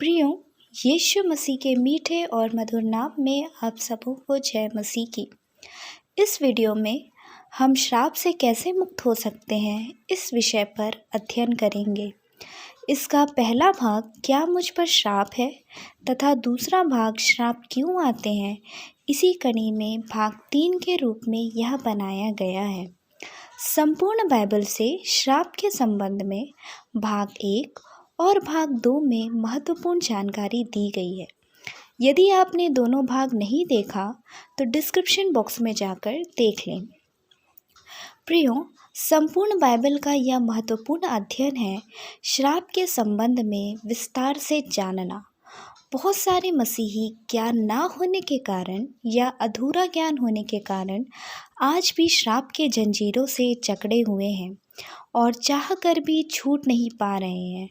प्रियों, यीशु मसीह के मीठे और मधुर नाम में आप सबों को जय मसीह की। इस वीडियो में हम श्राप से कैसे मुक्त हो सकते हैं, इस विषय पर अध्ययन करेंगे। इसका पहला भाग क्या मुझ पर श्राप है तथा दूसरा भाग श्राप क्यों आते हैं, इसी कड़ी में भाग 3 के रूप में यह बनाया गया है। संपूर्ण बाइबल से श्राप के संबंध में भाग 1 और भाग 2 में महत्वपूर्ण जानकारी दी गई है। यदि आपने दोनों भाग नहीं देखा तो डिस्क्रिप्शन बॉक्स में जाकर देख लें। प्रियों, संपूर्ण बाइबल का यह महत्वपूर्ण अध्ययन है श्राप के संबंध में विस्तार से जानना। बहुत सारे मसीही ज्ञान ना होने के कारण या अधूरा ज्ञान होने के कारण आज भी श्राप के जंजीरों से जकड़े हुए हैं और चाह कर भी छूट नहीं पा रहे हैं।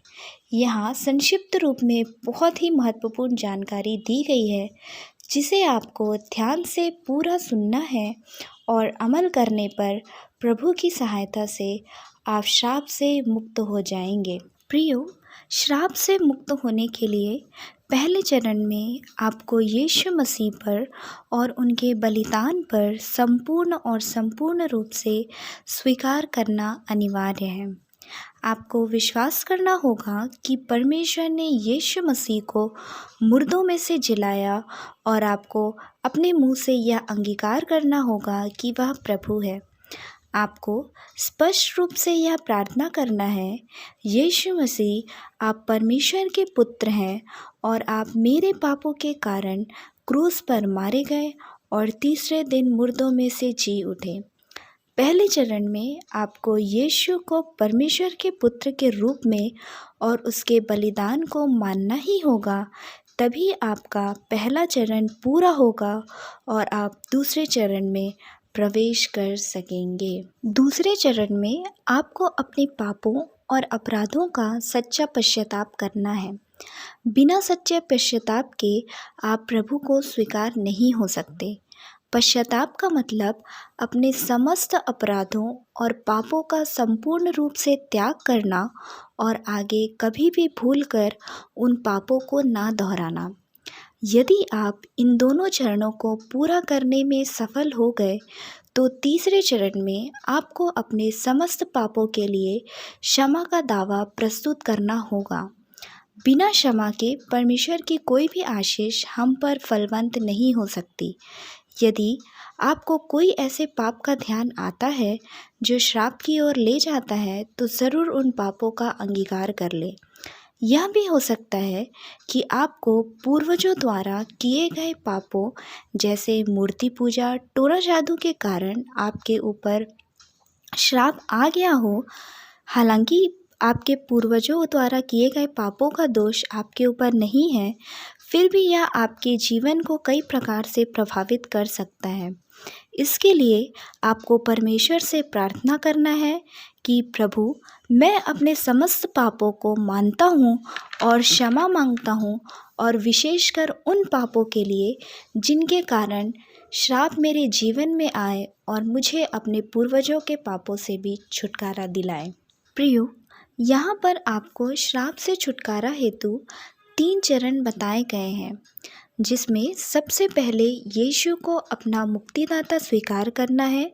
यहाँ संक्षिप्त रूप में बहुत ही महत्वपूर्ण जानकारी दी गई है, जिसे आपको ध्यान से पूरा सुनना है और अमल करने पर प्रभु की सहायता से आप श्राप से मुक्त हो जाएंगे। प्रियो, श्राप से मुक्त होने के लिए पहले चरण में आपको यीशु मसीह पर और उनके बलिदान पर संपूर्ण रूप से स्वीकार करना अनिवार्य है। आपको विश्वास करना होगा कि परमेश्वर ने यीशु मसीह को मुर्दों में से जिलाया और आपको अपने मुंह से यह अंगीकार करना होगा कि वह प्रभु है। आपको स्पष्ट रूप से यह प्रार्थना करना है, यीशु मसीह, आप परमेश्वर के पुत्र हैं और आप मेरे पापों के कारण क्रूस पर मारे गए और तीसरे दिन मुर्दों में से जी उठे। पहले चरण में आपको यीशु को परमेश्वर के पुत्र के रूप में और उसके बलिदान को मानना ही होगा, तभी आपका पहला चरण पूरा होगा और आप दूसरे चरण में प्रवेश कर सकेंगे। दूसरे चरण में आपको अपने पापों और अपराधों का सच्चा पश्चाताप करना है। बिना सच्चे पश्चाताप के आप प्रभु को स्वीकार नहीं हो सकते। पश्चाताप का मतलब अपने समस्त अपराधों और पापों का संपूर्ण रूप से त्याग करना और आगे कभी भी भूलकर उन पापों को ना दोहराना। यदि आप इन दोनों चरणों को पूरा करने में सफल हो गए तो तीसरे चरण में आपको अपने समस्त पापों के लिए क्षमा का दावा प्रस्तुत करना होगा। बिना क्षमा के परमेश्वर की कोई भी आशीष हम पर फलवंत नहीं हो सकती। यदि आपको कोई ऐसे पाप का ध्यान आता है जो श्राप की ओर ले जाता है, तो ज़रूर उन पापों का अंगीकार कर ले। यह भी हो सकता है कि आपको पूर्वजों द्वारा किए गए पापों जैसे मूर्ति पूजा, टोना जादू के कारण आपके ऊपर श्राप आ गया हो। हालांकि आपके पूर्वजों द्वारा किए गए पापों का दोष आपके ऊपर नहीं है, फिर भी यह आपके जीवन को कई प्रकार से प्रभावित कर सकता है। इसके लिए आपको परमेश्वर से प्रार्थना करना है कि प्रभु, मैं अपने समस्त पापों को मानता हूँ और क्षमा मांगता हूँ, और विशेषकर उन पापों के लिए जिनके कारण श्राप मेरे जीवन में आए, और मुझे अपने पूर्वजों के पापों से भी छुटकारा दिलाए। प्रियो, यहाँ पर आपको श्राप से छुटकारा हेतु 3 चरण बताए गए हैं, जिसमें सबसे पहले यीशु को अपना मुक्तिदाता स्वीकार करना है।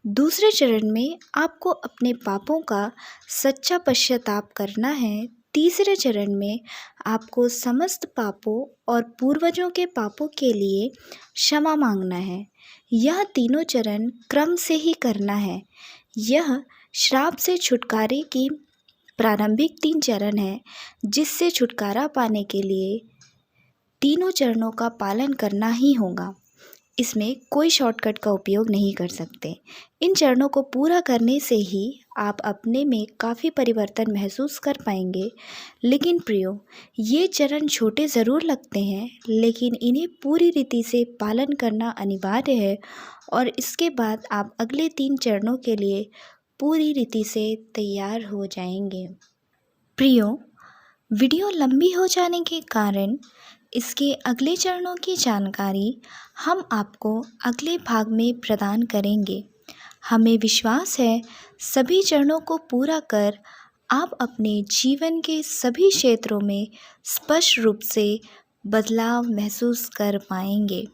दूसरे चरण में आपको अपने पापों का सच्चा पश्चाताप करना है। तीसरे चरण में आपको समस्त पापों और पूर्वजों के पापों के लिए क्षमा मांगना है। यह तीनों चरण क्रम से ही करना है। यह श्राप से छुटकारे की प्रारंभिक 3 चरण है, जिससे छुटकारा पाने के लिए तीनों चरणों का पालन करना ही होगा। इसमें कोई शॉर्टकट का उपयोग नहीं कर सकते। इन चरणों को पूरा करने से ही आप अपने में काफ़ी परिवर्तन महसूस कर पाएंगे। लेकिन प्रियो, ये चरण छोटे ज़रूर लगते हैं, लेकिन इन्हें पूरी रीति से पालन करना अनिवार्य है, और इसके बाद आप अगले 3 चरणों के लिए पूरी रीति से तैयार हो जाएंगे। प्रियो, वीडियो लंबी हो जाने के कारण इसके अगले चरणों की जानकारी हम आपको अगले भाग में प्रदान करेंगे। हमें विश्वास है सभी चरणों को पूरा कर आप अपने जीवन के सभी क्षेत्रों में स्पष्ट रूप से बदलाव महसूस कर पाएंगे।